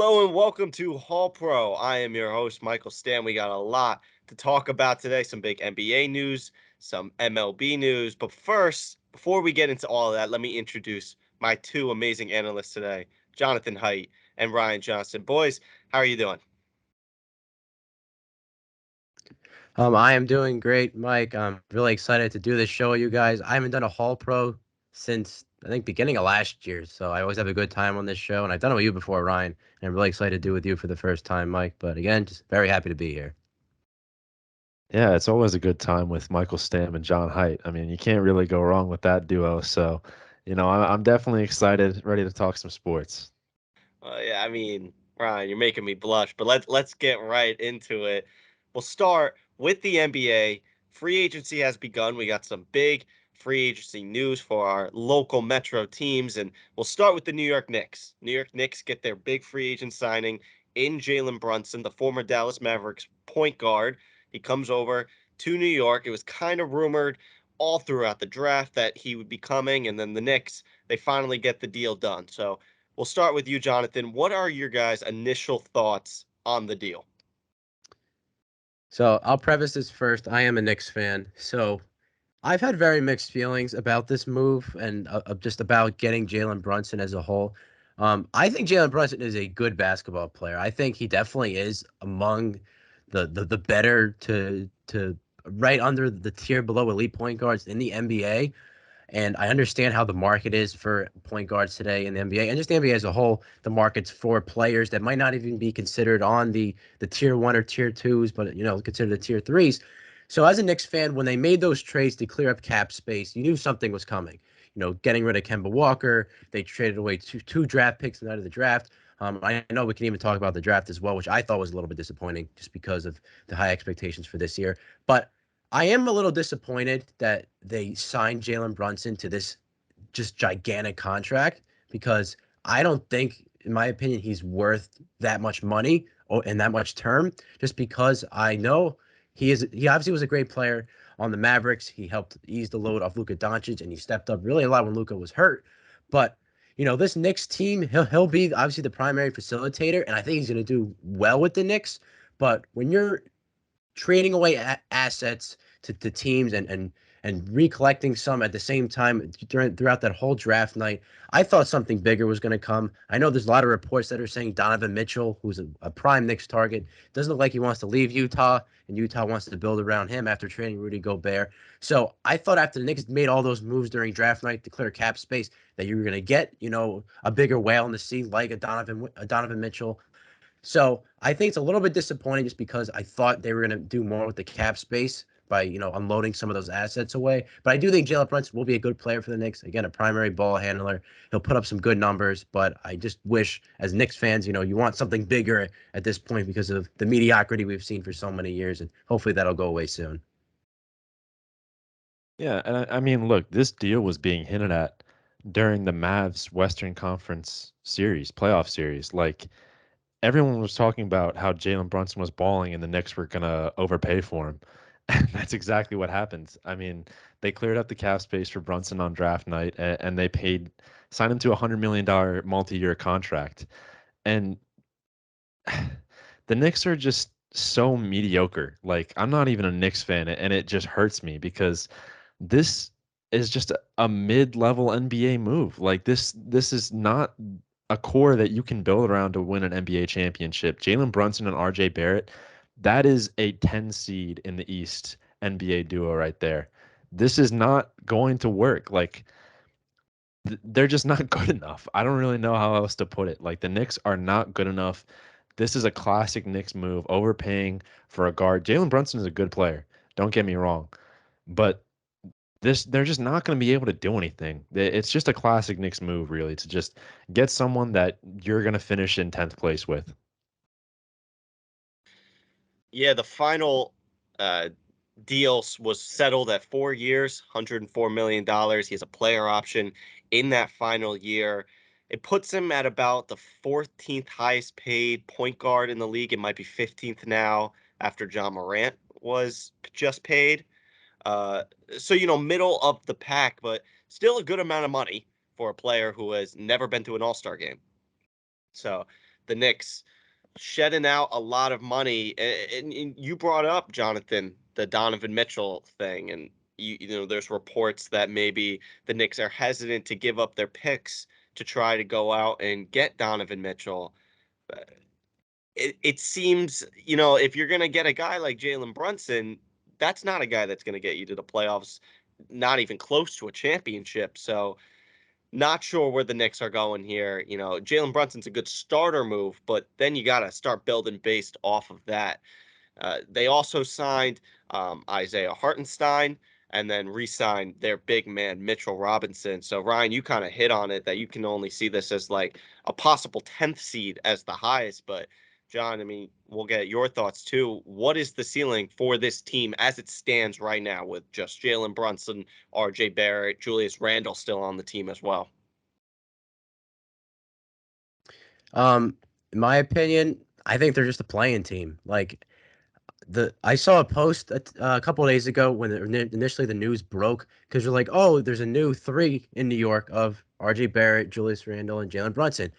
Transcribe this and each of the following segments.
Hello and welcome to Hall Pro. I am your host, Michael Stamm. We got a lot to talk about today, some big NBA news, some MLB news. But first, before we get into all of that, let me introduce my two amazing analysts today, Jonathan Heite and Ryan Johnston. Boys, how are you doing? I am doing great, Mike. I'm really excited to do this show with you guys. I haven't done a Hall Pro since I think beginning of last year, so I always have a good time on this show, and I've done it with you before, Ryan, and I'm really excited to do it with you for the first time, Mike. But again, just very happy to be here. Yeah, it's always a good time with Michael Stamm and John Height. I mean, you can't really go wrong with that duo. So, I'm definitely excited, ready to talk some sports. Yeah, I mean, Ryan, you're making me blush, but let's get right into it. We'll start with the NBA. Free agency has begun. We got some big free agency news for our local metro teams, and we'll start with the New York Knicks. New York Knicks get their big free agent signing in Jalen Brunson, the former Dallas Mavericks point guard. He comes over to New York. It was kind of rumored all throughout the draft that he would be coming, and then the Knicks, they finally get the deal done. So we'll start with you, Jonathan. What are your guys' initial thoughts on the deal? So I'll preface this first. I am a Knicks fan, so I've had very mixed feelings about this move and just about getting Jalen Brunson as a whole. I think Jalen Brunson is a good basketball player. I think he definitely is among the better to right under the tier below elite point guards in the NBA. And I understand how the market is for point guards today in the NBA and just the NBA as a whole. The market's for players that might not even be considered on the tier one or tier twos, but considered the tier threes. So as a Knicks fan, when they made those trades to clear up cap space, you knew something was coming. Getting rid of Kemba Walker, they traded away two draft picks out of the draft. I know we can even talk about the draft as well, which I thought was a little bit disappointing just because of the high expectations for this year. But I am a little disappointed that they signed Jalen Brunson to this just gigantic contract because I don't think, in my opinion, he's worth that much money and that much term. Just because I know he obviously was a great player on the Mavericks. He helped ease the load off Luka Doncic, and he stepped up really a lot when Luka was hurt. But this Knicks team, he'll be obviously the primary facilitator, and I think he's going to do well with the Knicks. But when you're trading away assets to teams and recollecting some at the same time throughout that whole draft night. I thought something bigger was going to come. I know there's a lot of reports that are saying Donovan Mitchell, who's a prime Knicks target, doesn't look like he wants to leave Utah, and Utah wants to build around him after trading Rudy Gobert. So I thought after the Knicks made all those moves during draft night to clear cap space that you were going to get, a bigger whale in the sea like a Donovan Mitchell. So I think it's a little bit disappointing just because I thought they were going to do more with the cap space by, unloading some of those assets away. But I do think Jalen Brunson will be a good player for the Knicks. Again, a primary ball handler. He'll put up some good numbers, but I just wish, as Knicks fans, you want something bigger at this point because of the mediocrity we've seen for so many years, and hopefully that'll go away soon. Yeah, and I mean, look, this deal was being hinted at during the Mavs Western Conference series, playoff series. Like, everyone was talking about how Jalen Brunson was balling and the Knicks were gonna overpay for him. And that's exactly what happened. I mean, they cleared up the cap space for Brunson on draft night and they signed him to a $100 million multi-year contract. And the Knicks are just so mediocre. Like, I'm not even a Knicks fan, and it just hurts me because this is just a mid-level NBA move. Like, this is not a core that you can build around to win an NBA championship. Jalen Brunson and RJ Barrett, that is a 10 seed in the East NBA duo right there. This is not going to work. Like, they're just not good enough. I don't really know how else to put it. Like, the Knicks are not good enough. This is a classic Knicks move, overpaying for a guard. Jalen Brunson is a good player. Don't get me wrong, but they're just not going to be able to do anything. It's just a classic Knicks move, really, to just get someone that you're going to finish in 10th place with. Yeah, the final uh, deal was settled at 4 years, $104 million. He has a player option in that final year. It puts him at about the 14th highest paid point guard in the league. It might be 15th now after John Morant was just paid. Uh, so, middle of the pack, but still a good amount of money for a player who has never been to an All-Star game. So the Knicks shedding out a lot of money. And you brought up, Jonathan, the Donovan Mitchell thing. And, there's reports that maybe the Knicks are hesitant to give up their picks to try to go out and get Donovan Mitchell. Uh, it seems, if you're going to get a guy like Jalen Brunson, that's not a guy that's going to get you to the playoffs, not even close to a championship. So, not sure where the Knicks are going here. Jalen Brunson's a good starter move, but then you got to start building based off of that. They also signed Isaiah Hartenstein and then re-signed their big man Mitchell Robinson. So Ryan, you kind of hit on it that you can only see this as like a possible 10th seed as the highest. But John, I mean, we'll get your thoughts too. What is the ceiling for this team as it stands right now with just Jalen Brunson, R.J. Barrett, Julius Randle still on the team as well? In my opinion, I think they're just a playing team. Like I saw a post a couple of days ago when initially the news broke because you're like, oh, there's a new three in New York of R.J. Barrett, Julius Randle, and Jalen Brunson.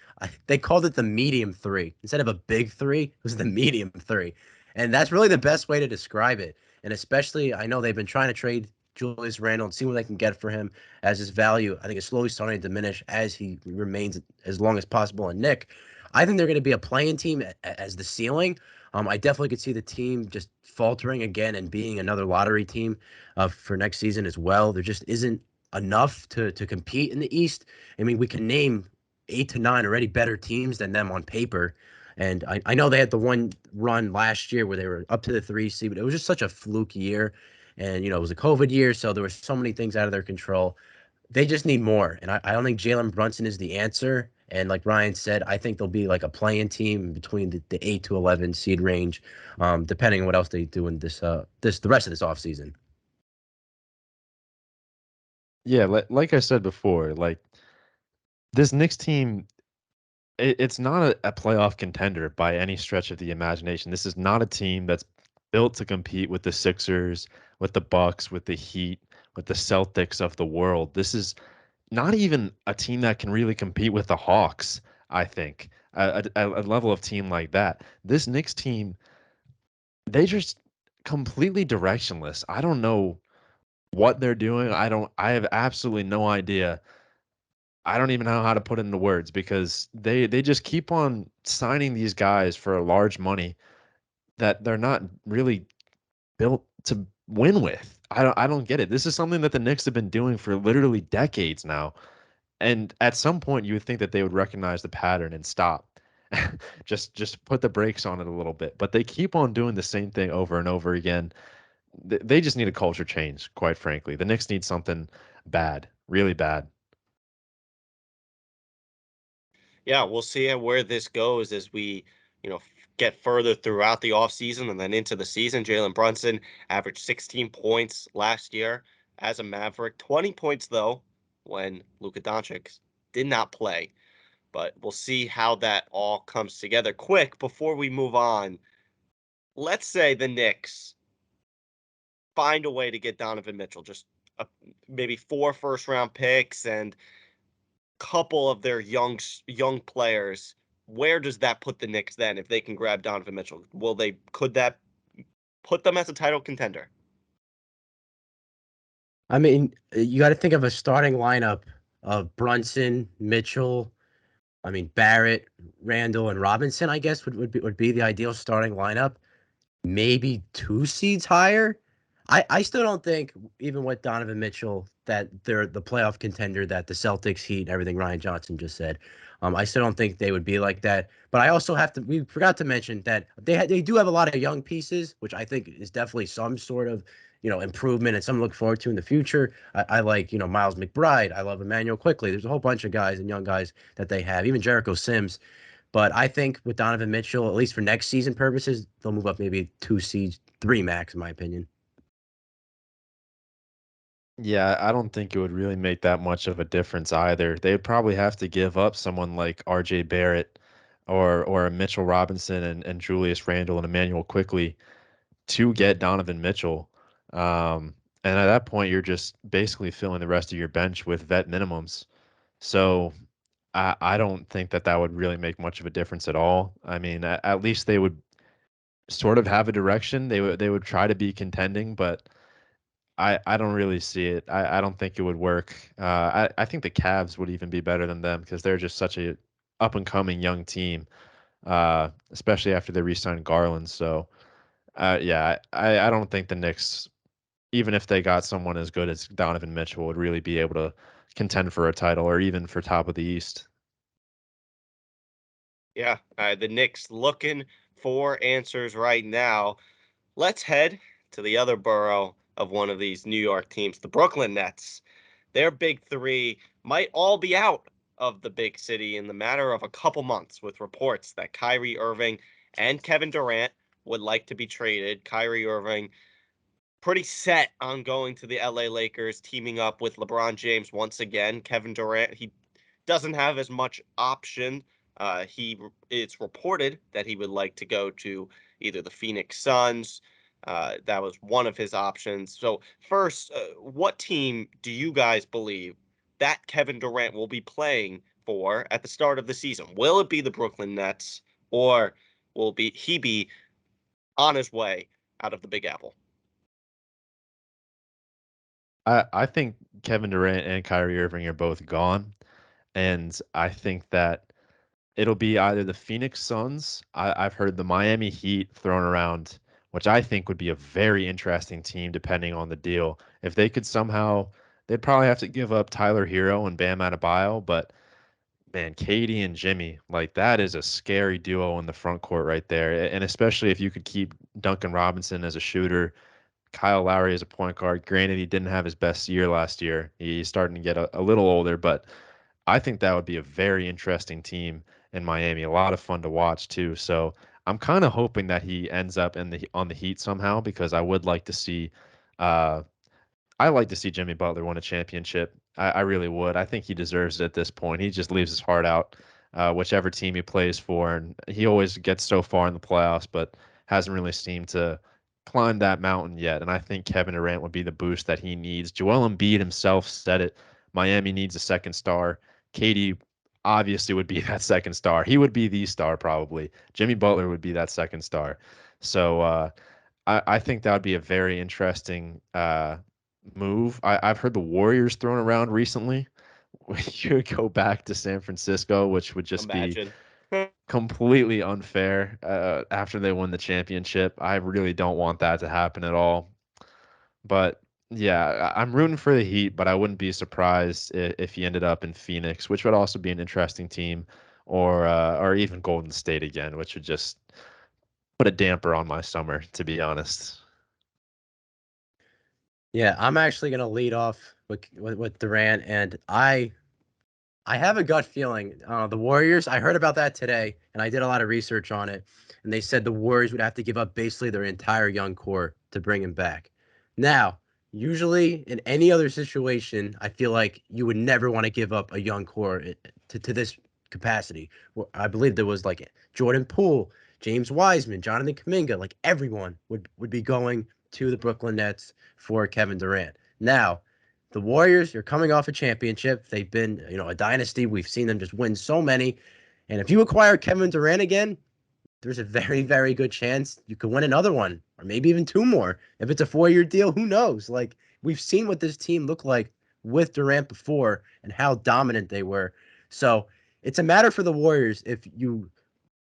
They called it the medium three instead of a big three. It was the medium three, and that's really the best way to describe it. And especially, I know they've been trying to trade Julius Randle and see what they can get for him as his value. I think it's slowly starting to diminish as he remains as long as possible. And Nick, I think they're going to be a playing team as the ceiling. I definitely could see the team just faltering again and being another lottery team for next season as well. There just isn't enough to compete in the East. I mean, we can name 8 to 9 already better teams than them on paper. And I know they had the one run last year where they were up to the 3 seed, but it was just such a fluke year. And, it was a COVID year, so there were so many things out of their control. They just need more. And I don't think Jalen Brunson is the answer. And like Ryan said, I think they'll be like a playing team between the 8 to 11 seed range, depending on what else they do in the rest of this offseason. Yeah, like I said before, like this Knicks team, it's not a playoff contender by any stretch of the imagination. This is not a team that's built to compete with the Sixers, with the Bucks, with the Heat, with the Celtics of the world. This is not even a team that can really compete with the Hawks, I think. A level of team like that. This Knicks team, they just completely directionless. I don't know what they're doing. I have absolutely no idea. I don't even know how to put it into words because they just keep on signing these guys for a large money that they're not really built to win with. I don't get it. This is something that the Knicks have been doing for literally decades now. And at some point you would think that they would recognize the pattern and stop. Just put the brakes on it a little bit. But they keep on doing the same thing over and over again. They just need a culture change, quite frankly. The Knicks need something bad, really bad. Yeah, we'll see where this goes as we, get further throughout the offseason and then into the season. Jalen Brunson averaged 16 points last year as a Maverick, 20 points though when Luka Doncic did not play. But we'll see how that all comes together. Quick, before we move on, let's say the Knicks find a way to get Donovan Mitchell, just maybe 4 first-round picks and couple of their young players. Where does that put the Knicks then if they can grab Donovan Mitchell? Could that put them as a title contender? I mean, you got to think of a starting lineup of Brunson, Mitchell, I mean, Barrett, Randall, and Robinson, I guess, would be the ideal starting lineup. Maybe 2 seeds higher. I still don't think, even with Donovan Mitchell, that they're the playoff contender that the Celtics, Heat, and everything Ryan Johnson just said. I still don't think they would be like that. But I also have to. We forgot to mention that they do have a lot of young pieces, which I think is definitely some sort of improvement and something to look forward to in the future. I like Miles McBride. I love Emmanuel Quickly. There's a whole bunch of guys and young guys that they have. Even Jericho Sims. But I think with Donovan Mitchell, at least for next season purposes, they'll move up maybe 2 seeds, 3 max, in my opinion. Yeah, I don't think it would really make that much of a difference either. They would probably have to give up someone like RJ Barrett or a Mitchell Robinson and Julius Randle and Emmanuel Quickly to get Donovan Mitchell. And at that point, you're just basically filling the rest of your bench with vet minimums. So I don't think that that would really make much of a difference at all. I mean, at least they would sort of have a direction. They would try to be contending, but I don't really see it. I don't think it would work. I think the Cavs would even be better than them because they're just such a up and coming young team, especially after they re-signed Garland. So yeah, I don't think the Knicks, even if they got someone as good as Donovan Mitchell, would really be able to contend for a title or even for top of the East. Yeah, the Knicks looking for answers right now. Let's head to the other borough of one of these New York teams, the Brooklyn Nets. Their big three might all be out of the big city in the matter of a couple months, with reports that Kyrie Irving and Kevin Durant would like to be traded. Kyrie Irving pretty set on going to the LA Lakers, teaming up with LeBron James once again. Kevin Durant, he doesn't have as much option. It's reported that he would like to go to either the Phoenix Suns. That was one of his options. So first, what team do you guys believe that Kevin Durant will be playing for at the start of the season? Will it be the Brooklyn Nets, or will he be on his way out of the Big Apple? I think Kevin Durant and Kyrie Irving are both gone, and I think that it'll be either the Phoenix Suns. I've heard the Miami Heat thrown around, which I think would be a very interesting team depending on the deal. If they could somehow, they'd probably have to give up Tyler Hero and Bam Adebayo, but man, Katie and Jimmy, like that is a scary duo in the front court right there. And especially if you could keep Duncan Robinson as a shooter, Kyle Lowry as a point guard. Granted, he didn't have his best year last year. He's starting to get a little older, but I think that would be a very interesting team in Miami. A lot of fun to watch too. So I'm kind of hoping that he ends up in the on the Heat somehow because I would like to see uh, I like to see Jimmy Butler win a championship. I really would. I think he deserves it at this point. He just leaves his heart out, whichever team he plays for, and he always gets so far in the playoffs, but hasn't really seemed to climb that mountain yet. And I think Kevin Durant would be the boost that he needs. Joel Embiid himself said it. Miami needs a second star. KD obviously would be that second star. He would be the star probably. Jimmy Butler would be that second star. So I think that would be a very interesting move. I've heard the Warriors thrown around recently. You would go back to San Francisco, which would just be Imagine. completely unfair after they win the championship. I really don't want that to happen at all. But yeah, I'm rooting for the Heat, but I wouldn't be surprised if he ended up in Phoenix, which would also be an interesting team, or even Golden State again, which would just put a damper on my summer, to be honest. Yeah, I'm actually gonna lead off with Durant, and I have a gut feeling. The Warriors, I heard about that today, and I did a lot of research on it. And they said the Warriors would have to give up basically their entire young core to bring him back. Now, usually in any other situation, I feel like you would never want to give up a young core to this capacity. Well, I believe there was like Jordan Poole, James Wiseman, Jonathan Kuminga, like everyone would be going to the Brooklyn Nets for Kevin Durant. Now, the Warriors, you're coming off a championship. They've been, a dynasty. We've seen them just win so many. And if you acquire Kevin Durant again, there's a very, very good chance you could win another one or maybe even two more. If it's a 4-year deal, who knows? Like, we've seen what this team looked like with Durant before and how dominant they were. So it's a matter for the Warriors if you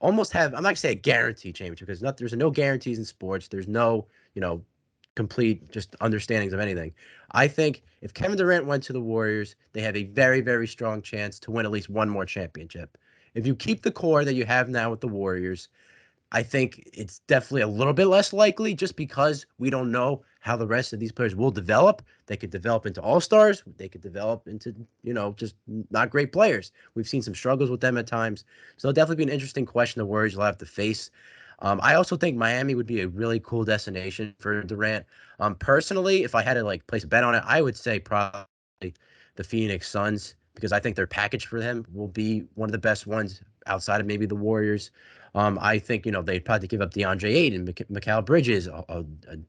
almost have, I'm not gonna say a guarantee championship because there's no guarantees in sports. There's no, complete just understandings of anything. I think if Kevin Durant went to the Warriors, they have a very, very strong chance to win at least one more championship. If you keep the core that you have now with the Warriors, I think it's definitely a little bit less likely just because we don't know how the rest of these players will develop. They could develop into all-stars. They could develop into, just not great players. We've seen some struggles with them at times. So it'll definitely be an interesting question the Warriors will have to face. I also think Miami would be a really cool destination for Durant. Personally, if I had to like place a bet on it, I would say probably the Phoenix Suns because I think their package for him will be one of the best ones outside of maybe the Warriors. I think, they'd probably give up DeAndre Ayton, Mikal Bridges,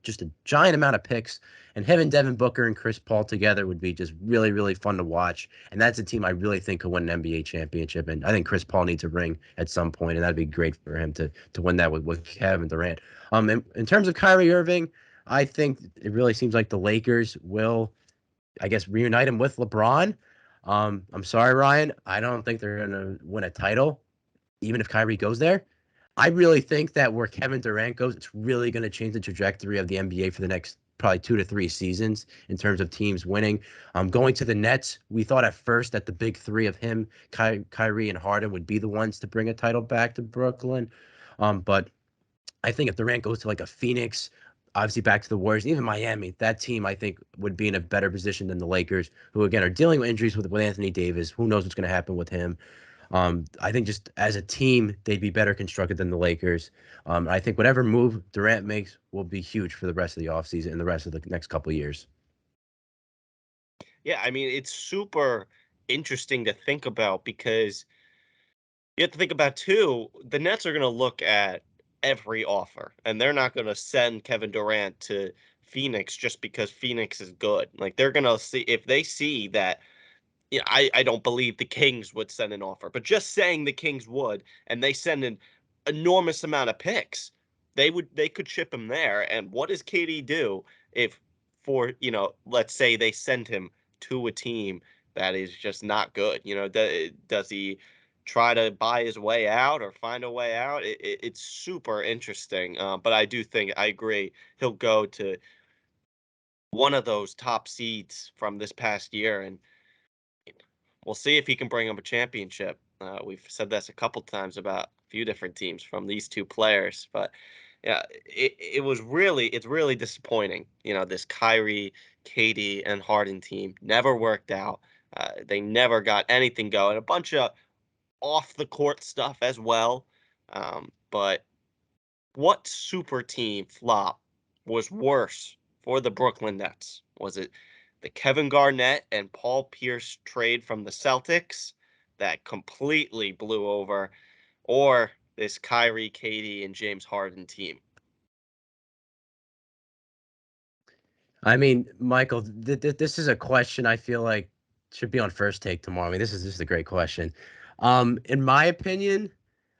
just a giant amount of picks. And him and Devin Booker and Chris Paul together would be just really, really fun to watch. And that's a team I really think could win an NBA championship. And I think Chris Paul needs a ring at some point, and that'd be great for him to win that with Kevin Durant. In terms of Kyrie Irving, I think it really seems like the Lakers will, I guess, reunite him with LeBron. I'm sorry, Ryan. I don't think they're going to win a title, even if Kyrie goes there. I really think that where Kevin Durant goes, it's really going to change the trajectory of the NBA for the next probably 2 to 3 seasons in terms of teams winning. Going to the Nets, we thought at first that the big three of him, Kyrie, and Harden would be the ones to bring a title back to Brooklyn. But I think if Durant goes to like a Phoenix, obviously back to the Warriors, even Miami, that team I think would be in a better position than the Lakers, who again are dealing with injuries with Anthony Davis. Who knows what's going to happen with him? I think just as a team, they'd be better constructed than the Lakers. I think whatever move Durant makes will be huge for the rest of the offseason and the rest of the next couple of years. Yeah, I mean, it's super interesting to think about because you have to think about too, the Nets are going to look at every offer and they're not going to send Kevin Durant to Phoenix just because Phoenix is good. Like they're going to see if they see that I don't believe the Kings would send an offer, but just saying the Kings would and they send an enormous amount of picks, they could ship him there. And what does KD do if for, let's say they send him to a team that is just not good? Does he try to buy his way out or find a way out? It's super interesting. But I do think I agree he'll go to one of those top seeds from this past year and we'll see if he can bring him a championship. We've said this a couple times about a few different teams from these two players, but yeah, it's really disappointing. This Kyrie, Katie, and Harden team never worked out. They never got anything going. A bunch of off the court stuff as well. But what super team flop was worse for the Brooklyn Nets? Was it the Kevin Garnett and Paul Pierce trade from the Celtics that completely blew over, or this Kyrie, Katie, and James Harden team? I mean, Michael, this is a question I feel like should be on First Take tomorrow. I mean, this is a great question. In my opinion,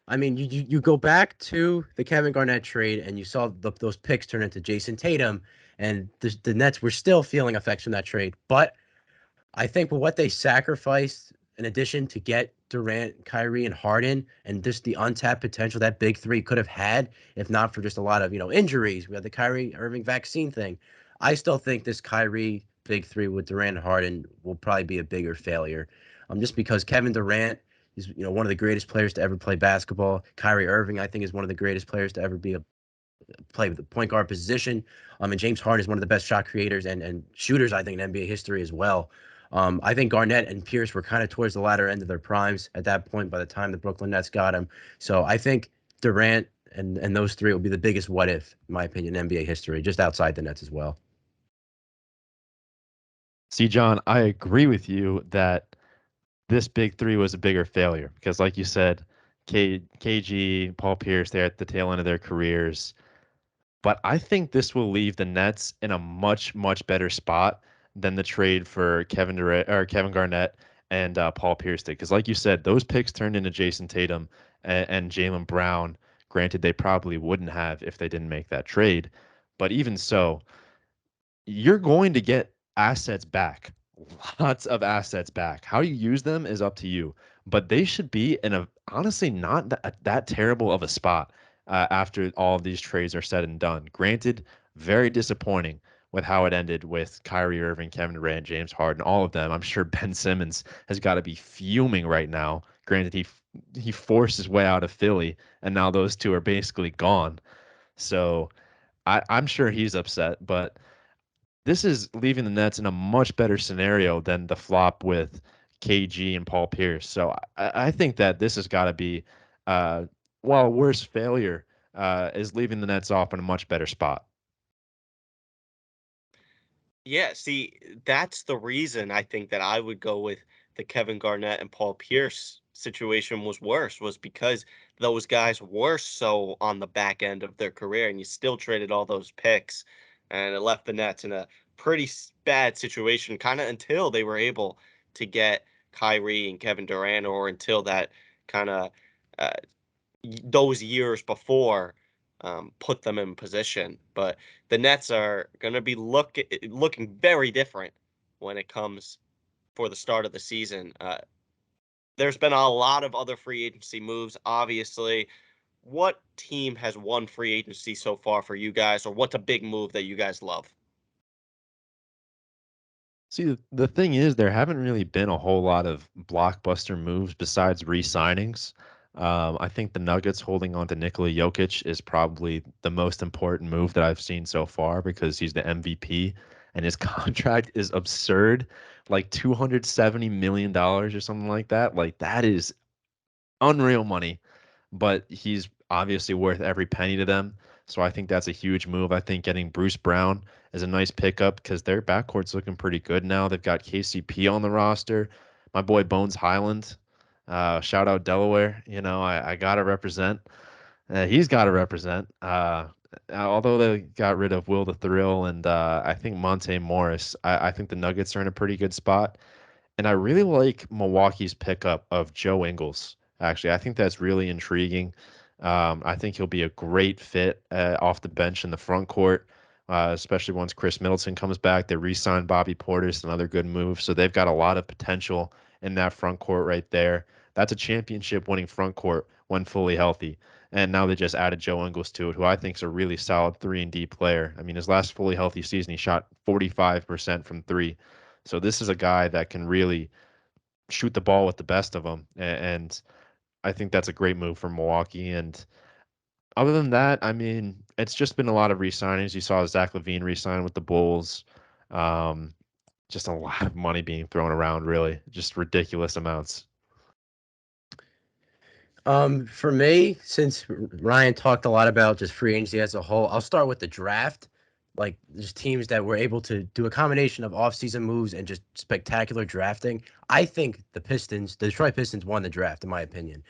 I mean, you go back to the Kevin Garnett trade and you saw those picks turn into Jason Tatum, and the Nets were still feeling effects from that trade. But I think with what they sacrificed in addition to get Durant, Kyrie, and Harden, and just the untapped potential that big three could have had, if not for just a lot of injuries. We had the Kyrie Irving vaccine thing. I still think this Kyrie big three with Durant and Harden will probably be a bigger failure. Just because Kevin Durant is one of the greatest players to ever play basketball. Kyrie Irving, I think, is one of the greatest players to ever play the point guard position. And James Harden is one of the best shot creators and shooters, I think, in NBA history as well. I think Garnett and Pierce were kind of towards the latter end of their primes at that point by the time the Brooklyn Nets got him. So I think Durant and those three will be the biggest what if, in my opinion, in NBA history, just outside the Nets as well. See, John, I agree with you that this big three was a bigger failure because, like you said, KG, Paul Pierce, they're at the tail end of their careers. But I think this will leave the Nets in a much, much better spot than the trade for Kevin Durant or Kevin Garnett and Paul Pierce did. Because, like you said, those picks turned into Jason Tatum and Jaylen Brown. Granted, they probably wouldn't have if they didn't make that trade. But even so, you're going to get assets back, lots of assets back. How you use them is up to you, but they should be in a honestly not that terrible of a spot after all of these trades are said and done. Granted, very disappointing with how it ended with Kyrie Irving, Kevin Durant, James Harden, all of them. I'm sure Ben Simmons has got to be fuming right now. Granted, he forced his way out of Philly, and now those two are basically gone. So I'm sure he's upset, but this is leaving the Nets in a much better scenario than the flop with KG and Paul Pierce. So I think that this has got to be, while a worse failure, is leaving the Nets off in a much better spot. Yeah, see, that's the reason I think that I would go with the Kevin Garnett and Paul Pierce situation was worse was because those guys were so on the back end of their career, and you still traded all those picks, and it left the Nets in a pretty bad situation, kind of until they were able to get Kyrie and Kevin Durant, or until that kind of uh, those years before put them in position. But the Nets are going to be looking very different when it comes for the start of the season. There's been a lot of other free agency moves, obviously. What team has won free agency so far for you guys, or what's a big move that you guys love? See, the thing is, there haven't really been a whole lot of blockbuster moves besides re-signings. I think the Nuggets holding on to Nikola Jokic is probably the most important move that I've seen so far because he's the MVP and his contract is absurd, like $270 million or something like that. Like that is unreal money, but he's obviously worth every penny to them. So I think that's a huge move. I think getting Bruce Brown is a nice pickup because their backcourt's looking pretty good now. They've got KCP on the roster. My boy Bones Highland, shout out Delaware. You know, I gotta represent. He's got to represent. Although they got rid of Will the Thrill and I think Monte Morris, I think the Nuggets are in a pretty good spot. And I really like Milwaukee's pickup of Joe Ingles. Actually, I think that's really intriguing. I think he'll be a great fit off the bench in the front court, especially once Chris Middleton comes back. They re-signed Bobby Portis, another good move. So they've got a lot of potential in that front court right there. That's a championship-winning front court when fully healthy. And now they just added Joe Ingles to it, who I think is a really solid 3-and-D player. I mean, his last fully healthy season, he shot 45% from three. So this is a guy that can really shoot the ball with the best of them, and I think that's a great move for Milwaukee. And other than that, I mean, it's just been a lot of re-signings. You saw Zach LaVine re-sign with the Bulls. Um, just a lot of money being thrown around, really, just ridiculous amounts. For me, since Ryan talked a lot about just free agency as a whole, I'll start with the draft. Like just teams that were able to do a combination of offseason moves and just spectacular drafting. I think the Detroit Pistons won the draft, in my opinion.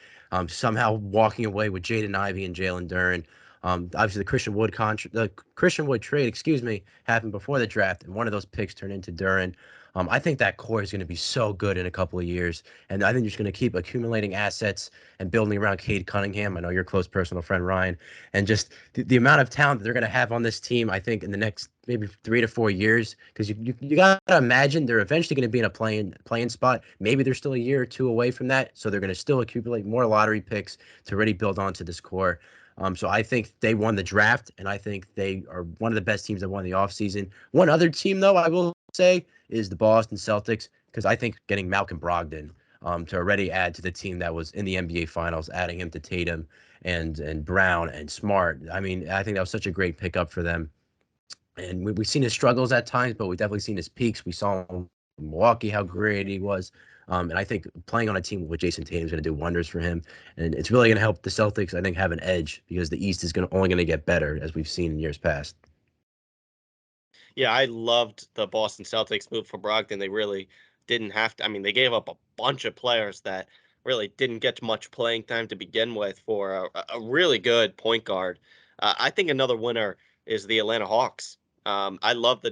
Somehow walking away with Jaden Ivey and Jalen Duren. Obviously the Christian Wood trade, excuse me, happened before the draft, and one of those picks turned into Duren. I think that core is going to be so good in a couple of years, and I think they're just going to keep accumulating assets and building around Cade Cunningham. I know your close personal friend Ryan, and just the amount of talent that they're going to have on this team. I think in the next maybe 3 to 4 years, because you got to imagine they're eventually going to be in a playing spot. Maybe they're still a year or two away from that, so they're going to still accumulate more lottery picks to really build onto this core. So I think they won the draft, and I think they are one of the best teams that won the offseason. One other team, though, I will say, is the Boston Celtics, because I think getting Malcolm Brogdon to already add to the team that was in the NBA Finals, adding him to Tatum and Brown and Smart. I mean, I think that was such a great pickup for them. And we've seen his struggles at times, but we've definitely seen his peaks. We saw in Milwaukee how great he was. And I think playing on a team with Jason Tatum is going to do wonders for him. And it's really going to help the Celtics, I think, have an edge because the East is only going to get better, as we've seen in years past. Yeah, I loved the Boston Celtics move for Brogdon. They really didn't have to. I mean, they gave up a bunch of players that really didn't get much playing time to begin with for a really good point guard. I think another winner is the Atlanta Hawks. I love the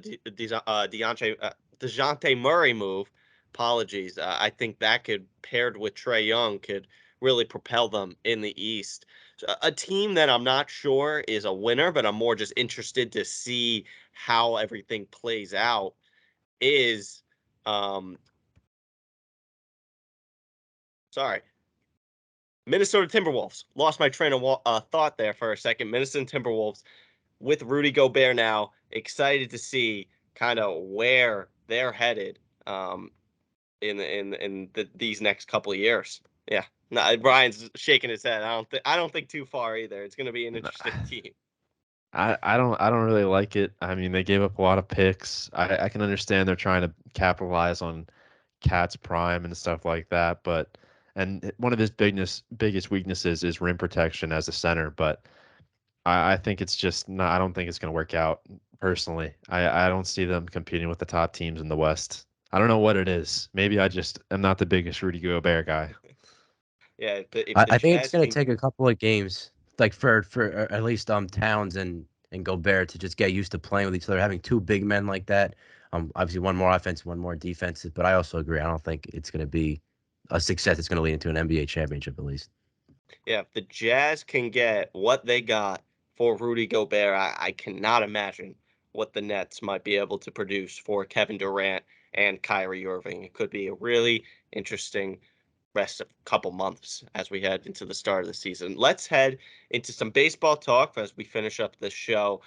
DeJounte Murray move. Apologies. I think that could, paired with Trey Young, could really propel them in the East. So a team that I'm not sure is a winner, but I'm more just interested to see how everything plays out is um sorry, Minnesota Timberwolves. Lost my train of thought there for a second. Minnesota Timberwolves with Rudy Gobert now, excited to see kind of where they're headed these next couple of years. Yeah. No, Brian's shaking his head. I don't think too far either. It's going to be an interesting team. I don't really like it. I mean, they gave up a lot of picks. I can understand they're trying to capitalize on Cat's prime and stuff like that, but and one of his biggest weaknesses is rim protection as a center, but I think it's just not. I don't think it's going to work out personally. I don't see them competing with the top teams in the West. I don't know what it is. Maybe I just am not the biggest Rudy Gobert guy. Yeah, if the I think it's Jazz gonna can, take a couple of games, like for at least Towns and Gobert to just get used to playing with each other, having two big men like that. Obviously one more offensive, one more defensive, but I also agree. I don't think it's gonna be a success. It's gonna lead into an NBA championship at least. yeah, if the Jazz can get what they got for Rudy Gobert, I cannot imagine what the Nets might be able to produce for Kevin Durant and Kyrie Irving. It could be a really interesting rest of couple months as we head into the start of the season. Let's head into some baseball talk as we finish up this show.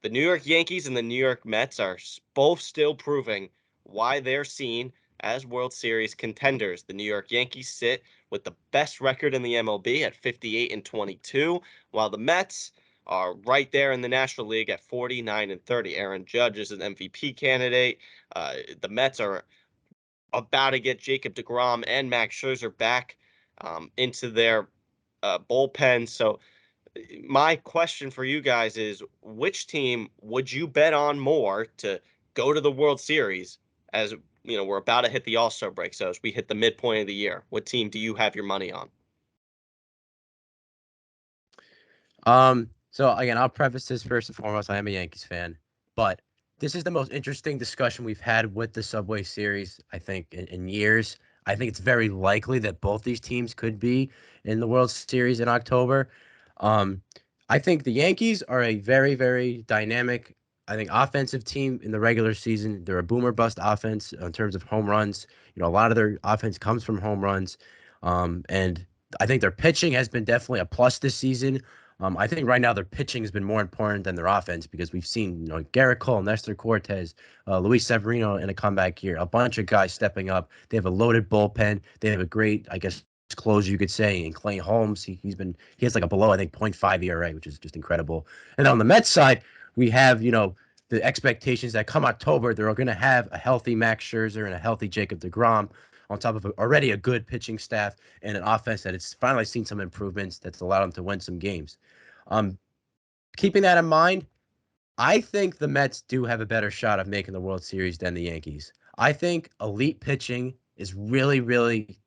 The New York Yankees and the New York Mets are both still proving why they're seen as World Series contenders. The New York Yankees sit with the best record in the MLB at 58-22, while the Mets are right there in the National League at 49-30. Aaron Judge is an MVP candidate. The Mets are about to get Jacob DeGrom and Max Scherzer back into their bullpen. So my question for you guys is which team would you bet on more to go to the World Series as we're about to hit the All-Star break. So as we hit the midpoint of the year, what team do you have your money on? So again, I'll preface this first and foremost. I am a Yankees fan, but this is the most interesting discussion we've had with the Subway Series, I think, in years. I think it's very likely that both these teams could be in the World Series in October. Um, I think the Yankees are a very, very dynamic, I think, offensive team in the regular season. They're a boomer bust offense in terms of home runs. A lot of their offense comes from home runs. And I think their pitching has been definitely a plus this season. I think right now their pitching has been more important than their offense because we've seen, Garrett Cole, Nestor Cortez, Luis Severino in a comeback year, a bunch of guys stepping up. They have a loaded bullpen. They have a great, I guess, closer you could say, in Clay Holmes. He has like a below, I think, .5 ERA, which is just incredible. And on the Mets side, we have, the expectations that come October, they're going to have a healthy Max Scherzer and a healthy Jacob DeGrom on top of already a good pitching staff and an offense that it's finally seen some improvements that's allowed them to win some games. Um, Keeping that in mind, I think the Mets do have a better shot of making the World Series than the Yankees. I think elite pitching is really, really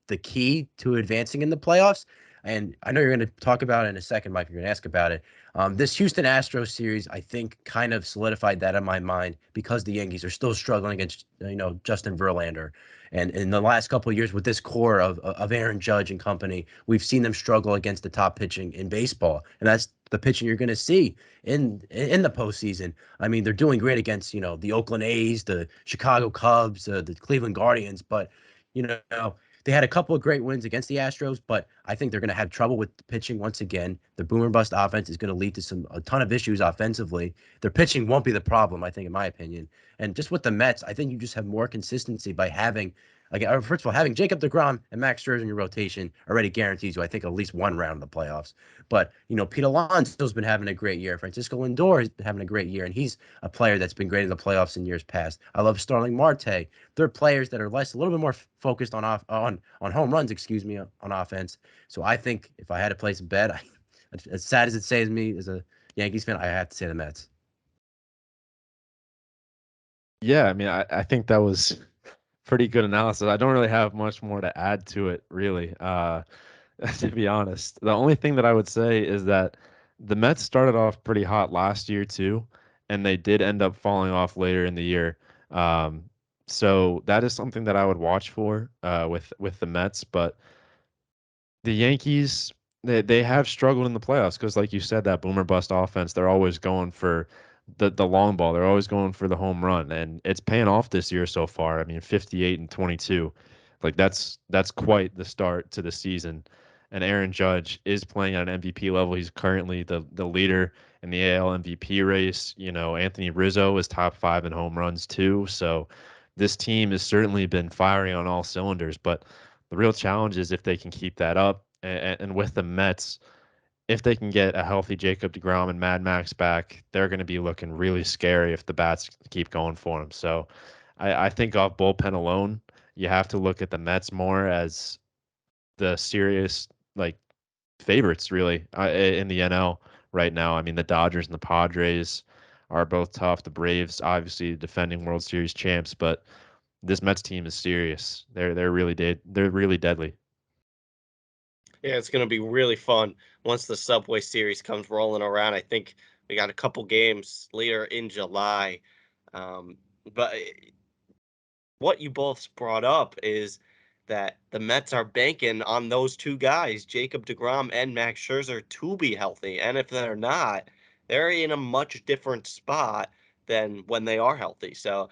the key to advancing in the playoffs. And I know you're going to talk about it in a second, Mike. You're going to ask about it. This Houston Astros series, I think, kind of solidified that in my mind because the Yankees are still struggling against, Justin Verlander. And in the last couple of years, with this core of Aaron Judge and company, we've seen them struggle against the top pitching in baseball, and that's the pitching you're going to see in the postseason. I mean, they're doing great against the Oakland A's, the Chicago Cubs, the Cleveland Guardians, but you know they had a couple of great wins against the Astros, but I think they're going to have trouble with the pitching once again. The boomer bust offense is going to lead to a ton of issues offensively. Their pitching won't be the problem, I think, in my opinion. And just with the Mets, I think you just have more consistency by having, again, first of all, having Jacob DeGrom and Max Scherzer in your rotation already guarantees you, I think, at least one round of the playoffs. But Pete Alonso's been having a great year. Francisco Lindor has been having a great year, and he's a player that's been great in the playoffs in years past. I love Starling Marte. They're players that are a little bit more focused on home runs, excuse me, on offense. So I think if I had to place a bet, as sad as it says me as a Yankees fan, I have to say the Mets. Yeah, I mean, I think that was pretty good analysis. I don't really have much more to add to it, really, to be honest. The only thing that I would say is that the Mets started off pretty hot last year too, and they did end up falling off later in the year. Um, so that is something that I would watch for with the Mets. But the Yankees, they have struggled in the playoffs because, like you said, that boomer bust offense, they're always going for the long ball. They're always going for the home run, and it's paying off this year so far. I mean, 58-22, like that's quite the start to the season. And Aaron Judge is playing at an MVP level. He's currently the leader in the AL MVP race. Anthony Rizzo is top 5 in home runs too. So this team has certainly been firing on all cylinders, but the real challenge is if they can keep that up. And with the Mets, if they can get a healthy Jacob DeGrom and Mad Max back, they're going to be looking really scary if the bats keep going for them. So I think off bullpen alone, you have to look at the Mets more as the serious, like, favorites, really, in the NL right now. I mean, the Dodgers and the Padres are both tough. The Braves, obviously, defending World Series champs, but this Mets team is serious. They're really deadly. Yeah, it's gonna be really fun once the Subway Series comes rolling around. I think we got a couple games later in July. Um, but what you both brought up is that the Mets are banking on those two guys, Jacob DeGrom and Max Scherzer, to be healthy. And if they're not, they're in a much different spot than when they are healthy. So,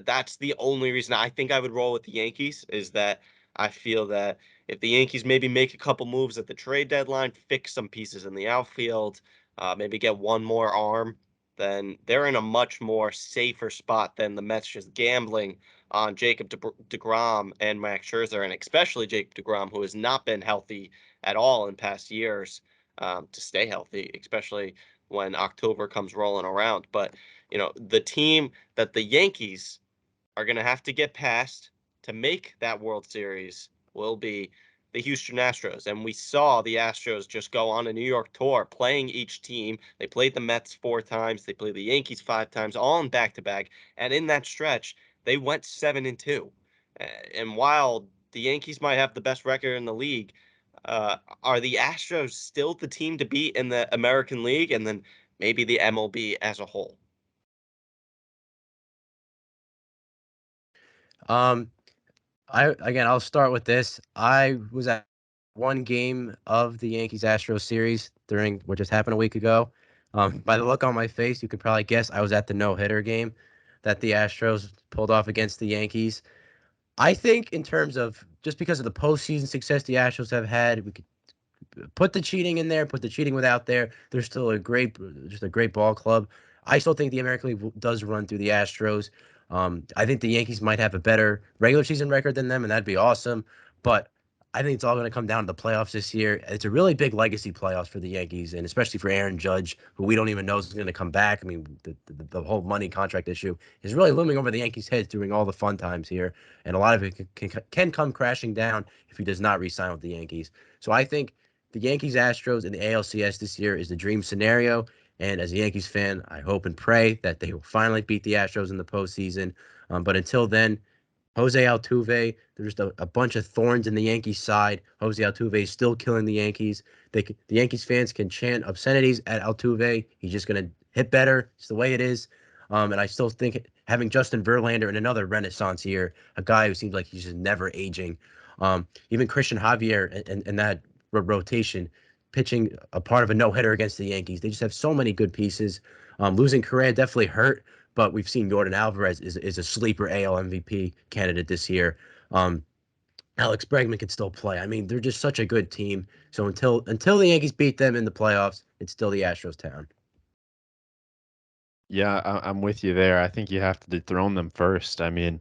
that's the only reason I think I would roll with the Yankees is that I feel that if the Yankees maybe make a couple moves at the trade deadline, fix some pieces in the outfield, maybe get one more arm, then they're in a much more safer spot than the Mets just gambling on Jacob DeGrom and Max Scherzer, and especially Jacob DeGrom, who has not been healthy at all in past years, to stay healthy, especially when October comes rolling around. But, the team that the Yankees are going to have to get past to make that World Series will be the Houston Astros. And we saw the Astros just go on a New York tour playing each team. They played the Mets 4 times, they played the Yankees 5 times, all in back to back. And in that stretch, they went 7-2. And while the Yankees might have the best record in the league, are the Astros still the team to beat in the American League and then maybe the MLB as a whole? Um, I'll start with this. I was at one game of the Yankees Astros series during what just happened a week ago. By the look on my face, you could probably guess I was at the no-hitter game that the Astros pulled off against the Yankees. I think in terms of just because of the postseason success the Astros have had, we could put the cheating in there, put the cheating without there. They're still just a great ball club. I still think the American League does run through the Astros. I think the Yankees might have a better regular season record than them, and that'd be awesome. But I think it's all going to come down to the playoffs this year. It's a really big legacy playoffs for the Yankees, and especially for Aaron Judge, who we don't even know is going to come back. I mean, the whole money contract issue is really looming over the Yankees' heads during all the fun times here, and a lot of it can come crashing down if he does not re-sign with the Yankees. So I think the Yankees Astros in the ALCS this year is the dream scenario. And as a Yankees fan, I hope and pray that they will finally beat the Astros in the postseason. But until then, Jose Altuve, there's just a bunch of thorns in the Yankees side. Jose Altuve is still killing the Yankees. The Yankees fans can chant obscenities at Altuve. He's just going to hit better. It's the way it is. And I still think having Justin Verlander in another renaissance year, a guy who seems like he's just never aging. Even Christian Javier and that rotation, pitching a part of a no-hitter against the Yankees. They just have so many good pieces. Losing Correa definitely hurt, but we've seen Jordan Alvarez is a sleeper AL MVP candidate this year. Alex Bregman can still play. I mean, they're just such a good team. So until the Yankees beat them in the playoffs, it's still the Astros town. Yeah, I'm with you there. I think you have to dethrone them first. I mean,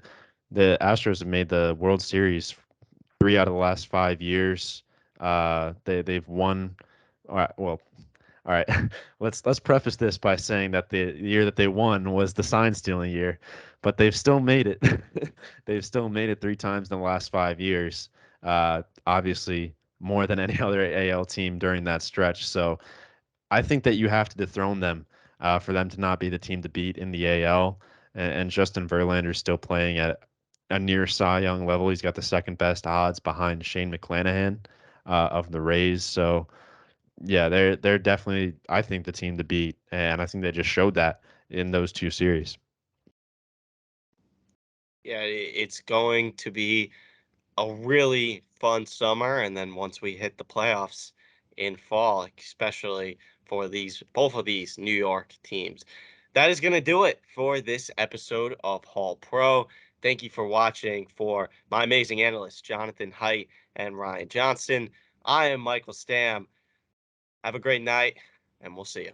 the Astros have made the World Series 3 out of the last 5 years. They've won. All right, well, all right. Let's preface this by saying that the year that they won was the sign stealing year, but they've still made it. They've still made it 3 times in the last 5 years. Obviously more than any other AL team during that stretch. So I think that you have to dethrone them for them to not be the team to beat in the AL. And Justin Verlander is still playing at a near Cy Young level. He's got the second best odds behind Shane McClanahan of the Rays. So yeah, they're definitely, I think, the team to beat, and I think they just showed that in those 2 series. Yeah, it's going to be a really fun summer, and then once we hit the playoffs in fall, especially for these both of these New York teams. That is going to do it for this episode of Hall Pro. Thank you for watching. For my amazing analysts, Jonathan Height and Ryan Johnston, I am Michael Stamm. Have a great night, and we'll see you.